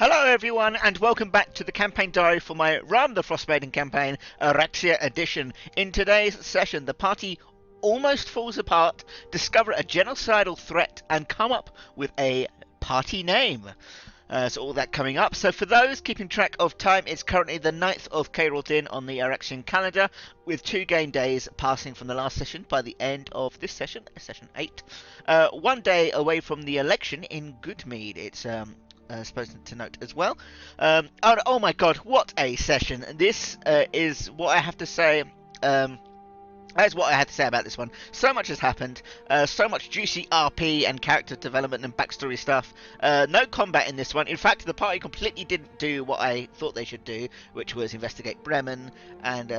Hello everyone and welcome back to the campaign diary for my Rime the Frostmaiden campaign, Aracséa edition. In today's session, the party almost falls apart, discover a genocidal threat and come up with a party name. So all that coming up. So for those keeping track of time, it's currently the 9th of Caerldin on the Araxian calendar, with 2 game days passing from the last session by the end of this session, session 8. 1 day away from the election in Goodmead. It's supposed to note as well. Oh my god, what a session! This is what I have to say. That's what I had to say about this one. So much has happened, so much juicy RP and character development and backstory stuff. No combat in this one. In fact, the party completely didn't do what I thought they should do, which was investigate Bremen, and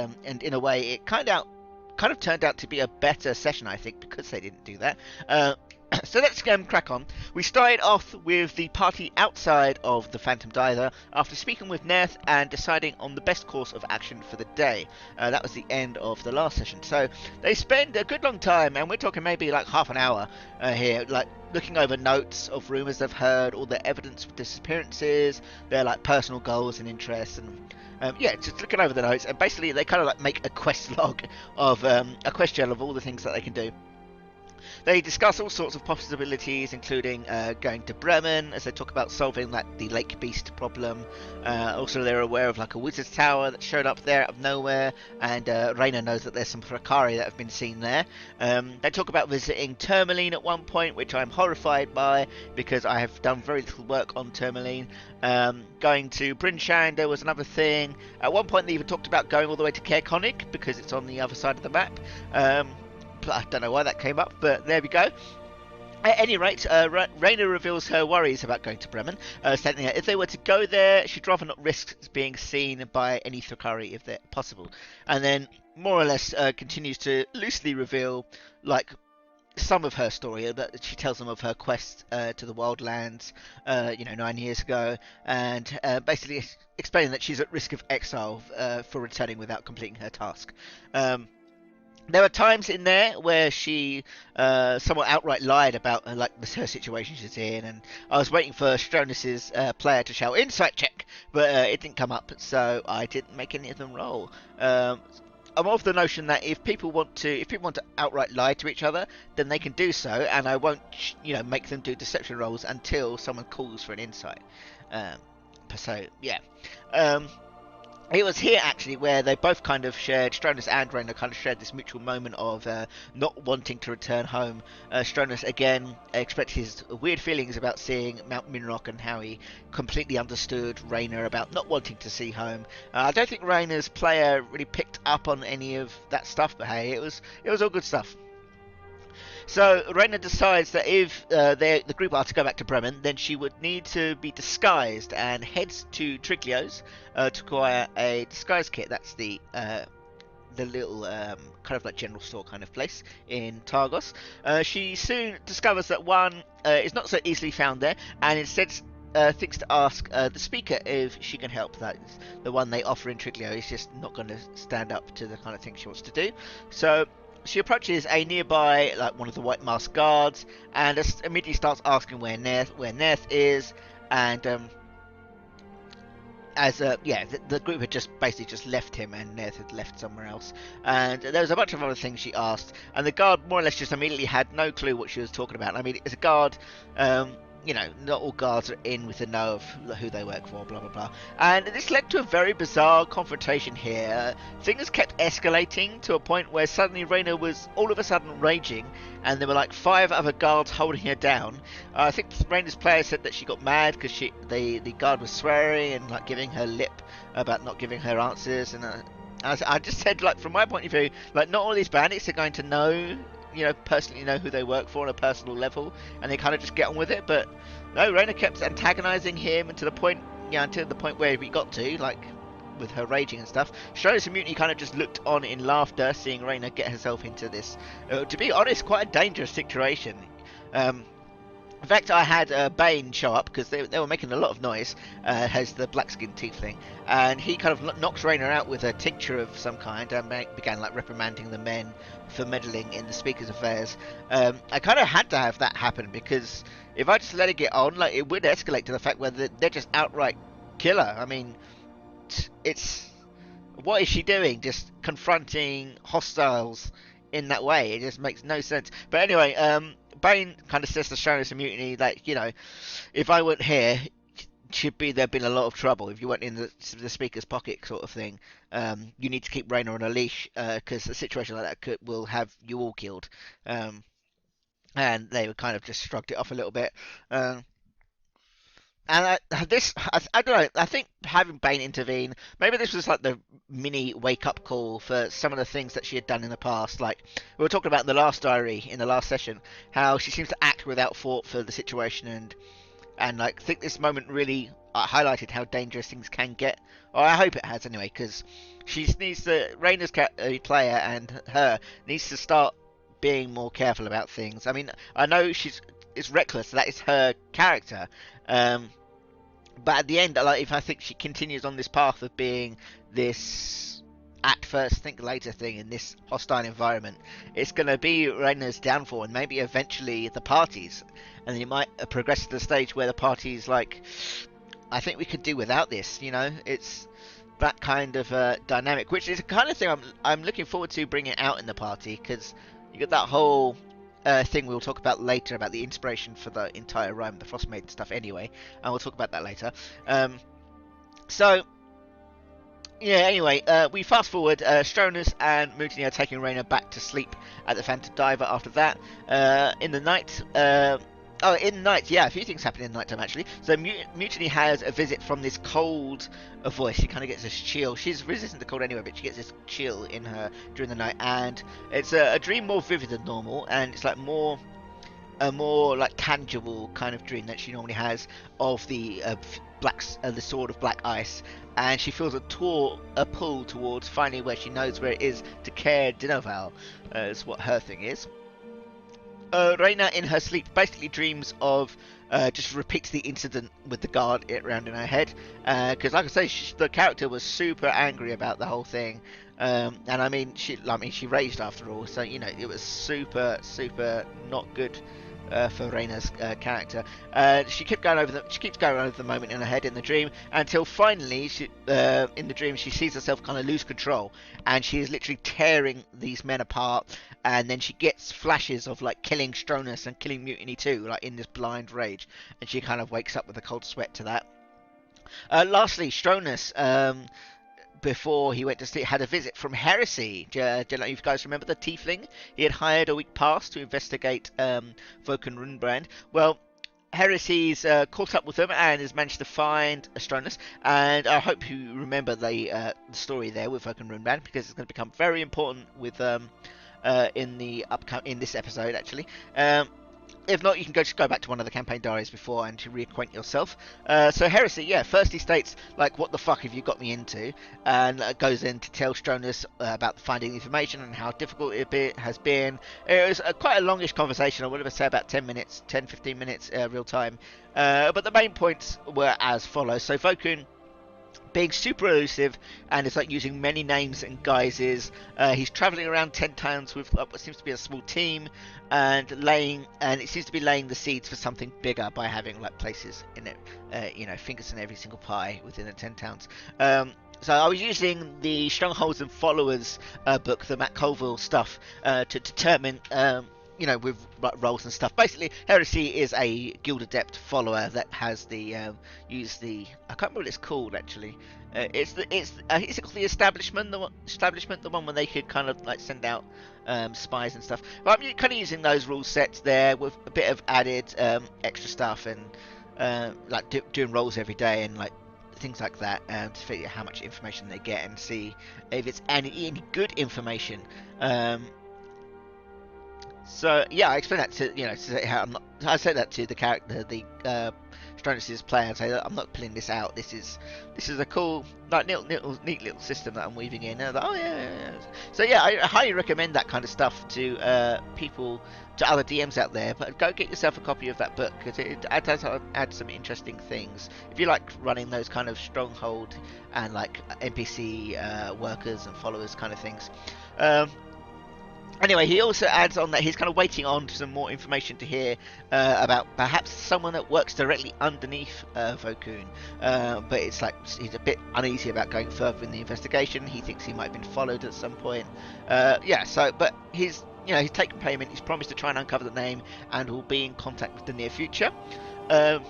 in a way, it kind of turned out to be a better session, I think, because they didn't do that. So let's crack on. We started off with the party outside of the Phantom Diver after speaking with Neth and deciding on the best course of action for the day. That was the end of the last session. So they spend a good long time, and we're talking maybe like half an hour here, like looking over notes of rumours they've heard, all the evidence of disappearances, their like personal goals and interests, and yeah, just looking over the notes. And basically they kind of like make a quest log of a quest journal of all the things that they can do. They discuss all sorts of possibilities, including going to Bremen, as they talk about solving the lake beast problem. Also, they're aware of like a wizard's tower that showed up there out of nowhere, and Raina knows that there's some Fracari that have been seen there. They talk about visiting Tourmaline at one point, which I'm horrified by because I have done very little work on Tourmaline. Going to Brinshan, there was another thing. At one point, they even talked about going all the way to Caer Konig because it's on the other side of the map. I don't know why that came up, but there we go. At any rate, Raina reveals her worries about going to Bremen, stating that if they were to go there, she'd rather not risk being seen by any Thrakari if they're possible. And then, more or less, continues to loosely reveal, like, some of her story. That she tells them of her quest to the Wildlands, 9 years ago, and basically explaining that she's at risk of exile for returning without completing her task. There are times in there where she somewhat outright lied about her situation she's in, and I was waiting for Stronus's player to shout insight check, but it didn't come up, so I didn't make any of them roll. I'm of the notion that if people want to outright lie to each other, then they can do so, and I won't make them do deception rolls until someone calls for an insight. So yeah. It was here, actually, where they both kind of shared, Stronus and Raina kind of shared this mutual moment of not wanting to return home. Stronus, again, expressed his weird feelings about seeing Mount Minrock and how he completely understood Raina about not wanting to see home. I don't think Raina's player really picked up on any of that stuff, but hey, it was all good stuff. So Raina decides that if the group are to go back to Bremen, then she would need to be disguised and heads to Triglio's to acquire a disguise kit. That's the little kind of like general store kind of place in Targos. She soon discovers that one is not so easily found there, and instead thinks to ask the speaker if she can help. That is the one they offer in Triglio is just not going to stand up to the kind of thing she wants to do. So she approaches a nearby, one of the white masked guards, and immediately starts asking where Neth is, and the group had basically just left him, and Neth had left somewhere else, and there was a bunch of other things she asked, and the guard more or less just immediately had no clue what she was talking about. I mean, as a guard, not all guards are in with the know of who they work for, blah blah blah. And this led to a very bizarre confrontation here. Things kept escalating to a point where suddenly Raina was all of a sudden raging, and there were like 5 other guards holding her down. I think Raina's player said that she got mad because the guard was swearing and like giving her lip about not giving her answers. And I just said, like, from my point of view, like, not all these bandits are going to know, personally know who they work for on a personal level, and they kind of just get on with it. But no, Raina kept antagonizing him, and to the point where we got to, like, with her raging and stuff. Stronus and Mutiny kind of just looked on in laughter, seeing Raina get herself into this, to be honest, quite a dangerous situation. In fact, I had Bane show up because they were making a lot of noise, as the black skin tiefling, and he kind of knocks Raina out with a tincture of some kind and began like reprimanding the men for meddling in the speaker's affairs. I kind of had to have that happen because if I just let it get on, like it would escalate to the fact where they're just outright killer. I mean, it's what is she doing? Just confronting hostiles in that way? It just makes no sense. But anyway, Bane kind of says to Shonos and Mutiny that, you know, if I weren't here, there'd been a lot of trouble if you weren't in the speaker's pocket, sort of thing. You need to keep Raina on a leash because a situation like that will have you all killed. And they were kind of just shrugged it off a little bit. And I don't know. I think having Bane intervene, maybe this was like the mini wake up call for some of the things that she had done in the past. Like we were talking about in the last diary in the last session, how she seems to act without thought for the situation, and like I think this moment really highlighted how dangerous things can get. Or I hope it has anyway, because she needs to Raina's player and her needs to start being more careful about things. I mean, I know it's reckless. That is her character. But at the end, like, if I think she continues on this path of being this act first, think later thing in this hostile environment, it's going to be Raina's downfall and maybe eventually the parties. And you might progress to the stage where the party's like, I think we could do without this, you know? It's that kind of dynamic, which is the kind of thing I'm looking forward to bringing out in the party, because you got that whole thing we'll talk about later about the inspiration for the entire Rime, the Frostmaiden stuff anyway, and we'll talk about that later. So, yeah, anyway, we fast forward, Stronus and Mutiny are taking Raina back to sleep at the Phantom Diver after that. In the night, yeah, a few things happen in the night time actually. So Mutiny has a visit from this cold voice. She kind of gets this chill. She's resistant to cold anyway, but she gets this chill in her during the night, and it's a dream more vivid than normal, and it's like a more like tangible kind of dream that she normally has of the the sword of black ice, and she feels a pull towards finding where she knows where it is to Caer Dineval. Is what her thing is. Raina in her sleep basically dreams of just repeats the incident with the guard around in her head, because like I say, the character was super angry about the whole thing, and I mean she raged after all, so you know it was super not good for Raina's character. She keeps going over the moment in her head in the dream until finally in the dream she sees herself kind of lose control, and she is literally tearing these men apart, and then she gets flashes of like killing Stronus and killing Mutiny too, like in this blind rage, and she kind of wakes up with a cold sweat to that. Lastly, Stronus, before he went to sleep, had a visit from Heresy. Do you know, you guys remember the tiefling he had hired a week past to investigate Vulcan Runbrand? Well, Heresy's caught up with them and has managed to find Stronus, and I hope you remember the story there with Vulcan Runbrand, because it's going to become very important with in this episode actually. If not, you can just go back to one of the campaign diaries before and to reacquaint yourself. So Heresy, yeah, first he states, like, what the fuck have you got me into? And goes in to tell Stronus about finding the information and how difficult it has been. It was quite a longish conversation. I would have said about 10 minutes, 10-15 minutes real time. But the main points were as follows. So Vulcan being super elusive, and it's like using many names and guises. He's traveling around 10 towns with what seems to be a small team, and it seems to be laying the seeds for something bigger by having like places in it, fingers in every single pie within the 10 towns. So I was using the Strongholds and Followers book, the Matt Colville stuff, to determine with roles and stuff. Basically, Heresy is a Guild Adept follower that has the I can't remember what it's called actually. Is it called the Establishment? The one where they could kind of like send out spies and stuff. But I'm kind of using those rule sets there with a bit of added extra stuff, and doing rolls every day and like things like that, to figure out how much information they get and see if it's any good information. So yeah, I explained that to how I said that to the character, the Stronus's player, and say that I'm not pulling this out. This is a cool, like neat little system that I'm weaving in. And I was like, oh yeah. So yeah, I highly recommend that kind of stuff to people, to other DMs out there. But go get yourself a copy of that book, because it does add some interesting things. If you like running those kind of stronghold and like NPC workers and followers kind of things. Anyway, he also adds on that he's kind of waiting on some more information to hear about perhaps someone that works directly underneath Vokun. But it's like he's a bit uneasy about going further in the investigation. He thinks he might have been followed at some point. But he's taken payment. He's promised to try and uncover the name and will be in contact with the near future. What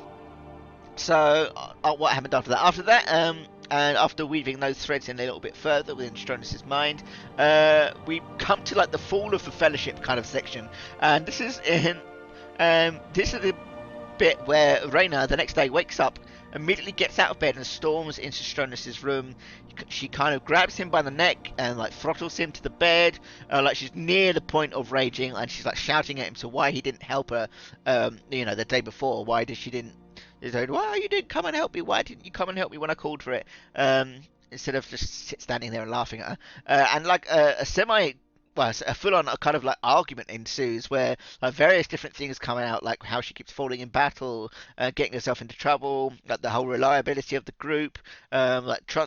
happened after that? And after weaving those threads in a little bit further within Stronus's mind, we come to like the fall of the Fellowship kind of section, and this is the bit where Reyna the next day wakes up, immediately gets out of bed and storms into Stronus's room. She kind of grabs him by the neck and like throttles him to the bed, like she's near the point of raging, and she's like shouting at him to why he didn't help her, the day before. Why you didn't come and help me? Why didn't you come and help me when I called for it? Instead of just standing there and laughing at her. And like a full-on kind of like argument ensues where like various different things come out, like how she keeps falling in battle, getting herself into trouble, like the whole reliability of the group,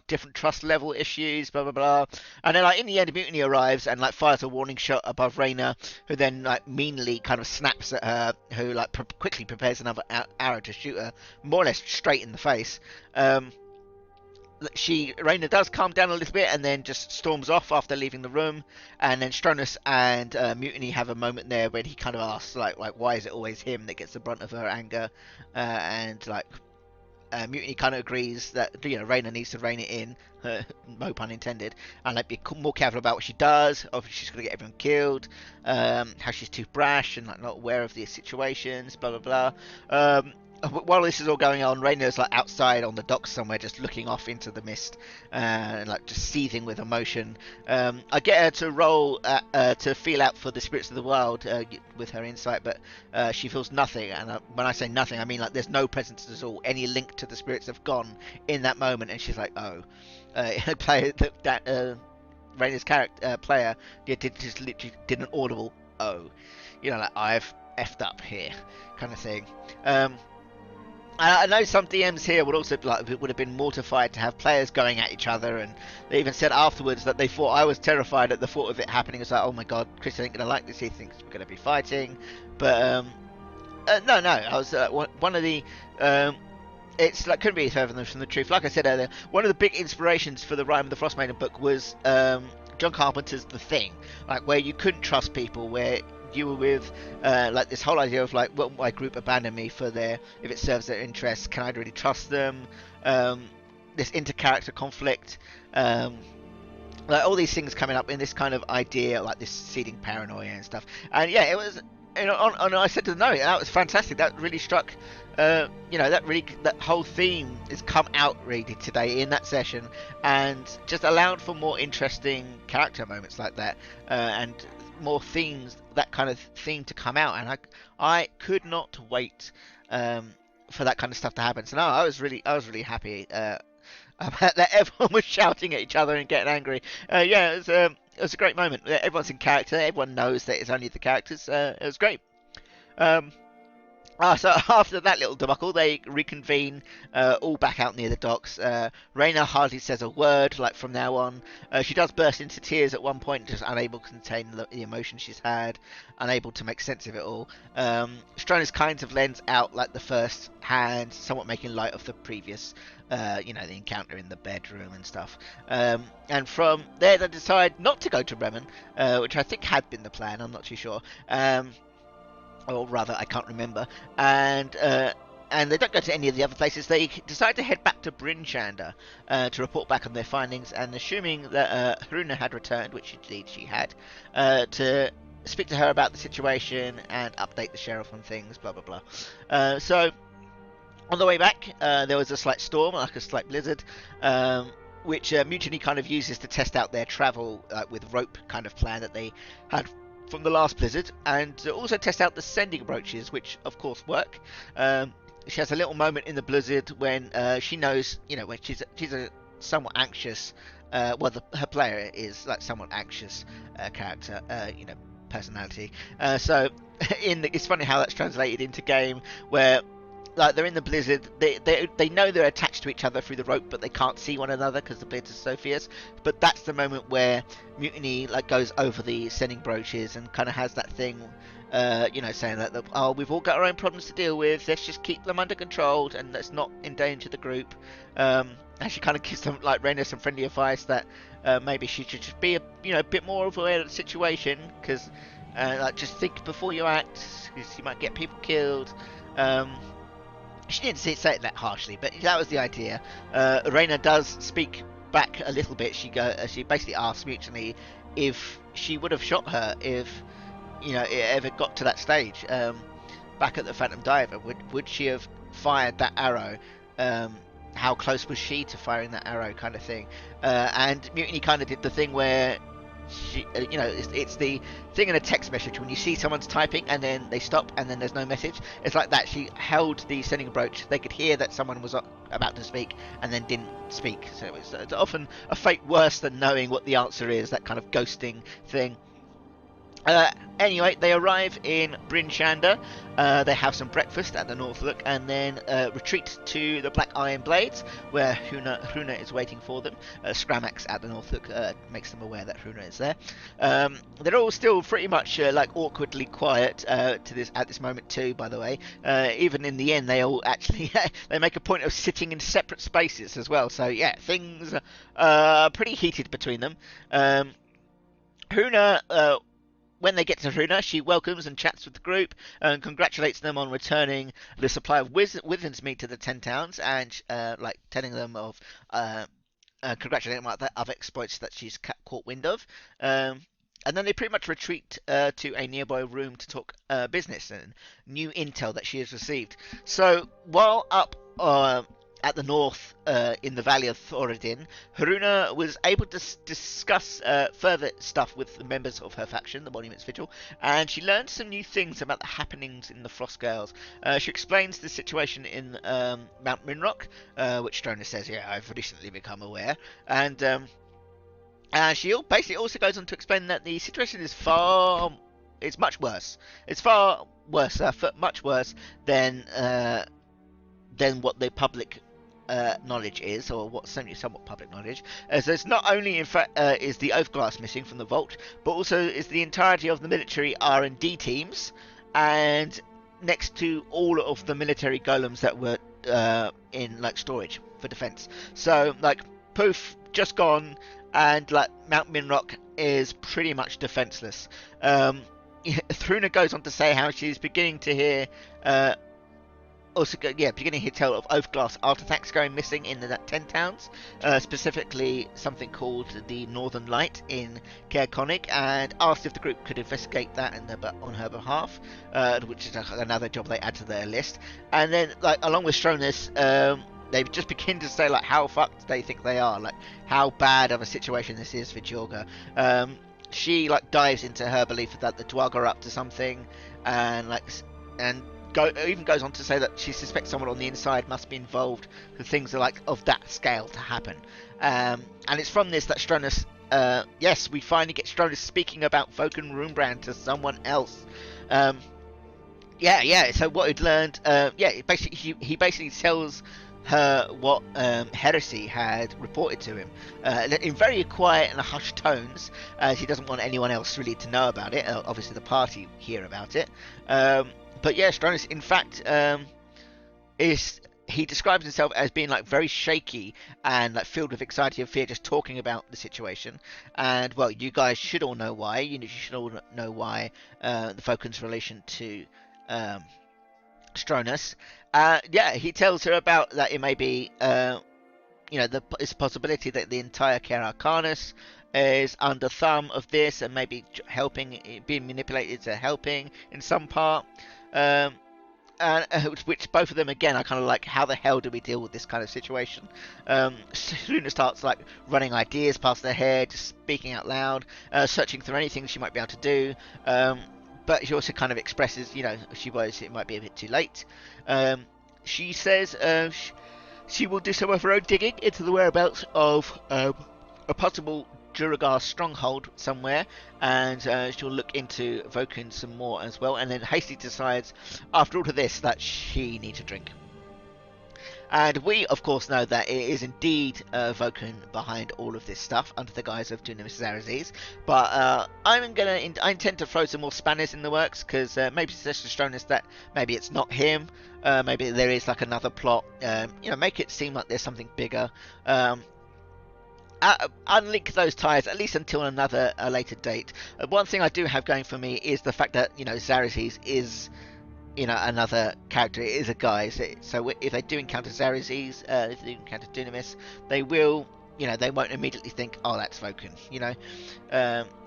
different trust level issues, blah blah blah. And then like in the end, Mutiny arrives and like fires a warning shot above Reyna, who then like meanly kind of snaps at her, who like quickly prepares another arrow to shoot her more or less straight in the face. Reyna does calm down a little bit and then just storms off after leaving the room, and then Stronus and Mutiny have a moment there where he kind of asks like why is it always him that gets the brunt of her anger, and like Mutiny kind of agrees that Reyna needs to rein it in, no pun intended, and like be more careful about what she does, or if she's going to get everyone killed, how she's too brash and like not aware of the situations, blah blah blah. While this is all going on, Reyna's like outside on the docks somewhere, just looking off into the mist, and like just seething with emotion. I get her to roll to feel out for the spirits of the world with her insight, but she feels nothing. And when I say nothing, I mean like there's no presence at all. Any link to the spirits have gone in that moment, and she's like, oh. Reyna's character player just literally did an audible oh, like I've effed up here, kind of thing. I know some DMs here would have been mortified to have players going at each other, and they even said afterwards that they thought I was terrified at the thought of it happening. It's like, oh my god, Chris ain't gonna like this. He thinks we're gonna be fighting, but no. I was one of the. It's like couldn't be further from the truth. Like I said earlier, one of the big inspirations for the Rime of the Frostmaiden book was John Carpenter's The Thing, like where you couldn't trust people, where you were with like this whole idea of like, will my group abandon me if it serves their interests? Can I really trust them? This inter-character conflict, like all these things coming up in this kind of idea, like this seeding paranoia and stuff. And yeah, it was, I said to the note, that was fantastic. That really struck, that whole theme has come out really today in that session, and just allowed for more interesting character moments like that, and more themes, that kind of theme to come out, and I could not wait for that kind of stuff to happen. So no, I was really happy about that. Everyone was shouting at each other and getting angry. It was a great moment. Everyone's in character. Everyone knows that it's only the characters. It was great. So after that little debacle, they reconvene, all back out near the docks. Reyna hardly says a word, like from now on. She does burst into tears at one point, just unable to contain the emotion she's had, unable to make sense of it all. Stronus kind of lends out like the first hand, somewhat making light of the previous, the encounter in the bedroom and stuff. And from there, they decide not to go to Bremen, which I think had been the plan. I'm not too sure. Or rather, I can't remember. And they don't go to any of the other places. They decide to head back to Bryn Shander to report back on their findings, and assuming that Haruna had returned, which indeed she had, to speak to her about the situation and update the sheriff on things, blah blah blah. So on the way back, there was a slight storm, like a slight blizzard, which Mutiny kind of uses to test out their travel with rope kind of plan that they had from the last blizzard, and also test out the sending brooches, which of course work. She has a little moment in the blizzard when she knows, when she's a somewhat anxious. Her player is like somewhat anxious character, personality. So it's funny how that's translated into game where like they're in the blizzard, they know they're attached to each other through the rope, but they can't see one another because the blizzard is so fierce. But that's the moment where Mutiny like goes over the sending brooches and kind of has that thing, saying that we've all got our own problems to deal with. Let's just keep them under control and let's not endanger the group. And she kind of gives them like Reyna some friendly advice that maybe she should just be a bit more aware of the situation because just think before you act, because you might get people killed. She didn't say it that harshly, but that was the idea. Reyna does speak back a little bit. She basically asks Mutiny if she would have shot her if it ever got to that stage. Back at the Phantom Diver, would she have fired that arrow? How close was she to firing that arrow, kind of thing? And Mutiny kind of did the thing where she, it's the thing in a text message when you see someone's typing and then they stop and then there's no message. It's like that. She held the sending brooch. They could hear that someone was about to speak and then didn't speak. So it's often a fate worse than knowing what the answer is. That kind of ghosting thing. Anyway, they arrive in Bryn Shander. They have some breakfast at the Northlook and then retreat to the Black Iron Blades, where Hruna is waiting for them. Scramax at the Northlook makes them aware that Hruna is there. They're all still pretty much awkwardly quiet at this moment too. By the way, even in the end, they all actually they make a point of sitting in separate spaces as well. So yeah, things are pretty heated between them. Hruna. When they get to Hruna, she welcomes and chats with the group and congratulates them on returning the supply of Withen's meat to the 10 towns and telling them of congratulating them on the other exploits that she's caught wind of. And then they pretty much retreat to a nearby room to talk business and new intel that she has received. So while up at the north in the Valley of Thoradin, Hruna was able to discuss further stuff with the members of her faction, the Monuments Vigil, and she learned some new things about the happenings in the Frostgales. She explains the situation in Mount Minrock, which Drona says, yeah, I've recently become aware, and she basically also goes on to explain that the situation is it's much worse. It's far worse, much worse than what the public knowledge is, or what's certainly somewhat public knowledge, as there's not only in fact is the oath glass missing from the vault, but also is the entirety of the military R&D teams, and next to all of the military golems that were in storage for defense. So poof, just gone, and Mount Minrock is pretty much defenseless. Thruna goes on to say how she's beginning to hear beginning to tell of Oathglass artifacts going missing in the 10 towns, specifically something called the Northern Light in Caer Konig, and asked if the group could investigate that on her behalf, which is another job they add to their list. And then, along with Stronus, they just begin to say how fucked they think they are, how bad of a situation this is for Jorga. She dives into her belief that the Dwag are up to something, and even goes on to say that she suspects someone on the inside must be involved for things of that scale to happen. And it's from this that Stronus, yes, we finally get Stronus speaking about Voken Runebrand to someone else. So what he'd learned, he basically tells her what Heresy had reported to him in very quiet and hushed tones, as he doesn't want anyone else really to know about it. Obviously the party hear about it. But yeah, Stronus, in fact, he describes himself as being very shaky and filled with anxiety and fear just talking about the situation. And well, you guys should all know why. You should all know why the Voken's relation to Stronus. He tells her about that it may be, it's a possibility that the entire Caer Arcanus is under thumb of this and maybe helping, being manipulated to helping in some part. and which both of them again are kind of like, how the hell do we deal with this kind of situation? Luna starts like running ideas past their head, just speaking out loud, searching through anything she might be able to do. But she also kind of expresses, you know, she worries it might be a bit too late. She says she will do some of her own digging into the whereabouts of a possible Duragar stronghold somewhere, and she'll look into Voken some more as well, and then hastily decides after all of this that she needs a drink. And we, of course, know that it is indeed Voken behind all of this stuff under the guise of Dunamis. But I intend to throw some more spanners in the works, because maybe it's just shown us that maybe it's not him. Maybe there is like another plot. You know, make it seem like there's something bigger. Unlink those ties at least until a later date. One thing I do have going for me is the fact that, you know, Zarazes is, you know, another character. It is a guy, so if they do encounter Zarazes, if they do encounter Dunamis, they will, you know, they won't immediately think, oh, that's Voken, you know,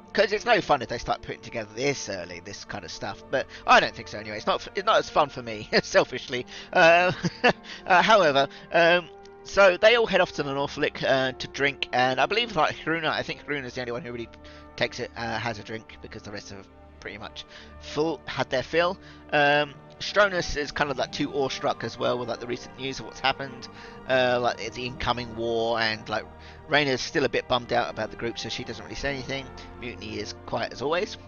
because it's no fun if they start putting together this early, this kind of stuff. But I don't think so anyway. It's not as fun for me, selfishly. However, so they all head off to the Northlick to drink, and I believe like I think Haruna is the only one who really takes it, has a drink, because the rest have pretty much had their fill. Stronus is kind of like too awestruck as well with like the recent news of what's happened, like the incoming war, and like Rayna's still a bit bummed out about the group, so she doesn't really say anything. Mutiny is quiet as always.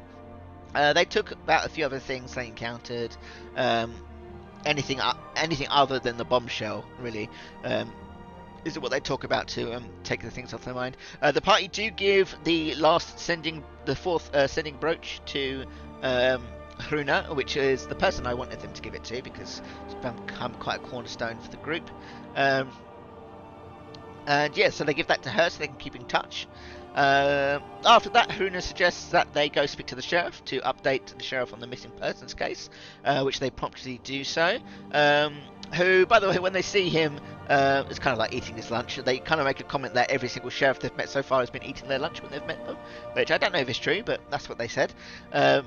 They took about a few other things they encountered, anything other than the bombshell really. Is what they talk about to take the things off their mind. The party do give the fourth sending brooch to Haruna, which is the person I wanted them to give it to, because it's become quite a cornerstone for the group. And yeah, so they give that to her so they can keep in touch. After that, Haruna suggests that they go speak to the sheriff to update the sheriff on the missing persons case, which they promptly do so. Who, by the way, when they see him, it's kind of like eating his lunch. They kind of make a comment that every single sheriff they've met so far has been eating their lunch when they've met them, which I don't know if it's true, but that's what they said. Yeah,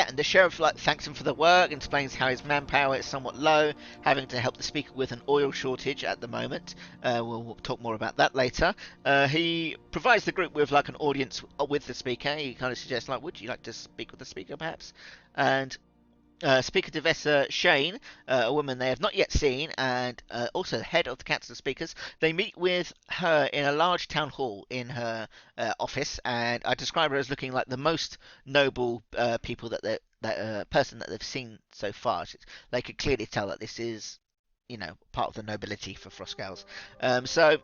and the sheriff like thanks him for the work, and explains how his manpower is somewhat low, having to help the speaker with an oil shortage at the moment. We'll talk more about that later. He provides the group with like an audience with the speaker. He kind of suggests like, would you like to speak with the speaker perhaps? And Speaker Devessa Shane, a woman they have not yet seen, and also head of the Council of Speakers, they meet with her in a large town hall in her office, and I describe her as looking like the most noble person that they've seen so far. They could clearly tell that this is, you know, part of the nobility for Frostgales. So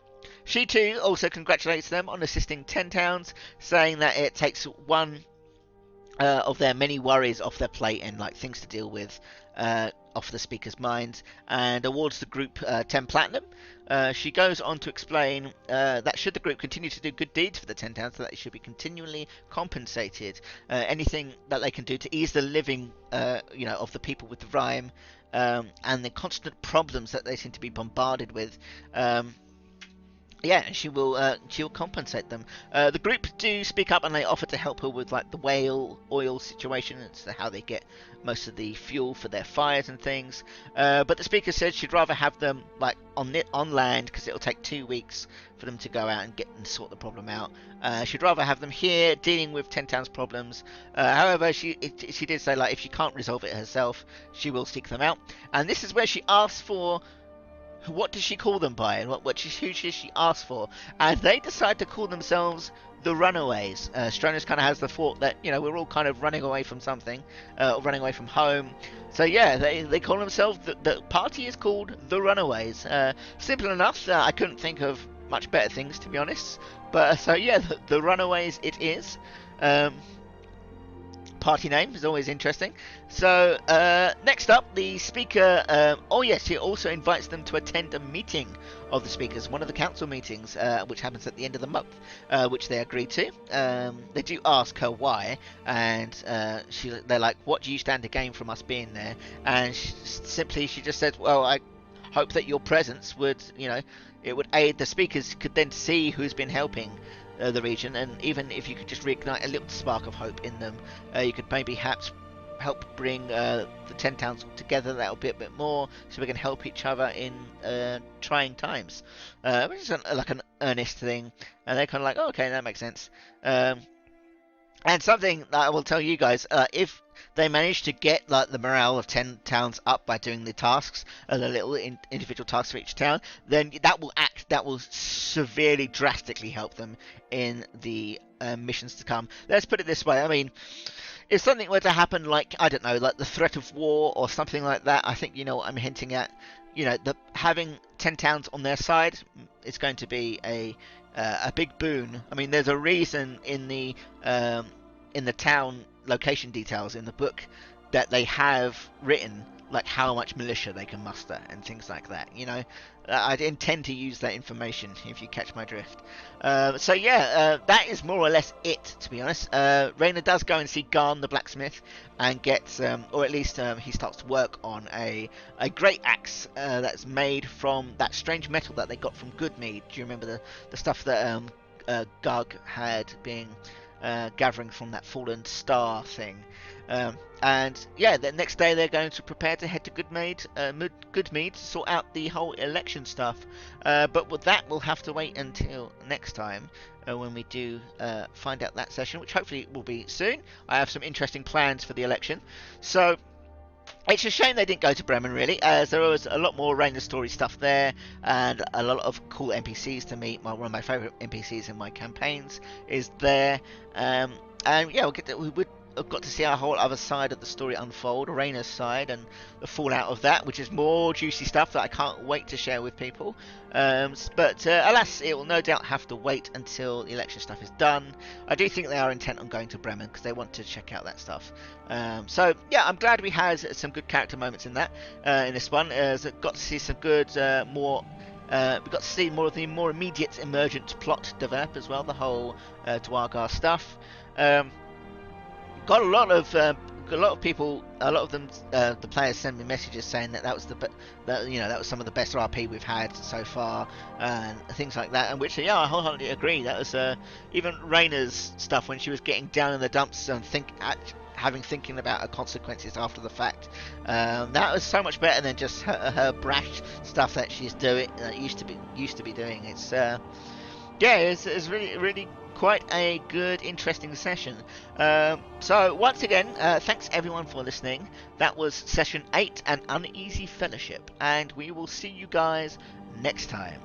she too also congratulates them on assisting 10 towns, saying that it takes one of their many worries off their plate and like things to deal with off the speaker's minds, and awards the group 10 platinum. She goes on to explain that should the group continue to do good deeds for the 10 towns, that they should be continually compensated. Anything that they can do to ease the living you know, of the people with the Rime, and the constant problems that they seem to be bombarded with. Yeah, she will compensate them. The group do speak up, and they offer to help her with like the whale oil situation, and so how they get most of the fuel for their fires and things. But the speaker said she'd rather have them like on land, because it'll take 2 weeks for them to go out and sort the problem out. She'd rather have them here dealing with 10 towns problems. However, she did say like if she can't resolve it herself, she will seek them out. And this is where she asks for, what does she call them by, and who does she ask for? And they decide to call themselves the Runaways. Stronus kind of has the thought that, you know, we're all kind of running away from something, or running away from home. So yeah, they call themselves, the party is called the Runaways. Simple enough. I couldn't think of much better things, to be honest. But so yeah, the Runaways it is. Party name is always interesting. So next up, the speaker, oh yes, he also invites them to attend a meeting of the speakers, one of the council meetings, which happens at the end of the month, which they agree to. They do ask her why, and they're like, what do you stand to gain from us being there? And she just says, well, I hope that your presence would, you know, it would aid the speakers, could then see who's been helping the region, and even if you could just reignite a little spark of hope in them, you could maybe perhaps help bring the 10 towns together. That'll be a bit more, so we can help each other in trying times, which is like an earnest thing. And they're kind of like, oh, okay, that makes sense. And something that I will tell you guys, if they manage to get like the morale of 10 towns up by doing the tasks, the little individual tasks for each town, then that will severely, drastically help them in the missions to come. Let's put it this way. I mean, if something were to happen, like, I don't know, like the threat of war or something like that, I think you know what I'm hinting at. You know, having 10 towns on their side is going to be a big boon. I mean, there's a reason in the town location details in the book that they have written like how much militia they can muster and things like that. You know, I'd intend to use that information if you catch my drift. So yeah, that is more or less it, to be honest. Raina does go and see Garn the blacksmith and gets, or at least he starts to work on a great axe that's made from that strange metal that they got from Goodmead. Do you remember the stuff that Gug had been gathering from that fallen star thing? And yeah, the next day they're going to prepare to head to Goodmead to sort out the whole election stuff. But with that, we'll have to wait until next time when we do find out that session, which hopefully will be soon. I have some interesting plans for the election. So it's a shame they didn't go to Bremen, really, as there was a lot more Rain Story stuff there, and a lot of cool NPCs to meet. One of my favourite NPCs in my campaigns is there. And yeah, we would have got to see our whole other side of the story unfold, Raina's side, and the fallout of that, which is more juicy stuff that I can't wait to share with people. But alas, it will no doubt have to wait until the election stuff is done. I do think they are intent on going to Bremen because they want to check out that stuff. So yeah, I'm glad we had some good character moments in that in this one. Got to see some good we got to see more of the more immediate emergent plot develop as well, the whole Dwargar stuff. Got a lot of people, a lot of them, the players send me messages saying that was that was some of the best RP we've had so far, and things like that. And which, yeah, I wholeheartedly agree. That was even Raina's stuff when she was getting down in the dumps and thinking about her consequences after the fact. That was so much better than just her brash stuff that she's doing, used to be doing. It's it's really quite a good, interesting session. So once again, thanks everyone for listening. That was session 8, An Uneasy Fellowship, and we will see you guys next time.